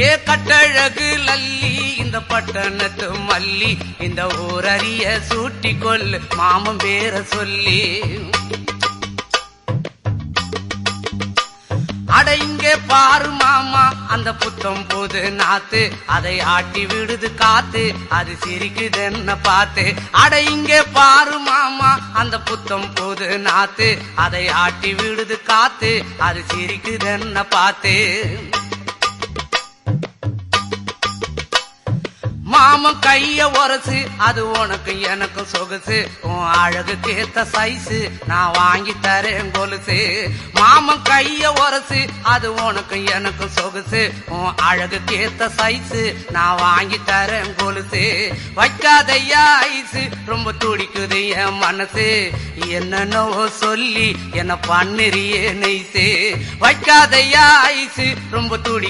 ஏ கட்டழகு லல்லி இந்த பட்டணத்து மல்லி இந்த ஊரறிய சூட்டி கொள்ளு மாமன் பேர சொல்லி அட இங்கே பாரு மாமா அந்த புத்தம் போது நாத்து அதை ஆட்டி விடுது காத்து அது சிரிக்குது என்ன பார்த்து அட இங்கே பாரு மாமா அந்த புத்தம் போது நாத்து அதை ஆட்டி விடுது காத்து அது சிரிக்குது என்ன பார்த்து மாமன் கைய உரசு அது உனக்கு எனக்கு சொகுசு உன் அழகுக்கு ஏத்த சைஸு நான் வாங்கி தரேன் கொலுசு மாமன் கைய உரசு அது உனக்கு எனக்கு சொகுசு உன் அழகுக்கு ஏத்த சைஸு நான் வாங்கி தரேன் கொலுசு வைக்காதையா ஐசு ரொம்ப துடிக்குது என் மனசு என்னன்னோ சொல்லி என்ன பண்ணுறியே நெய்சு வைக்காதையா ஐசு ரொம்ப துடி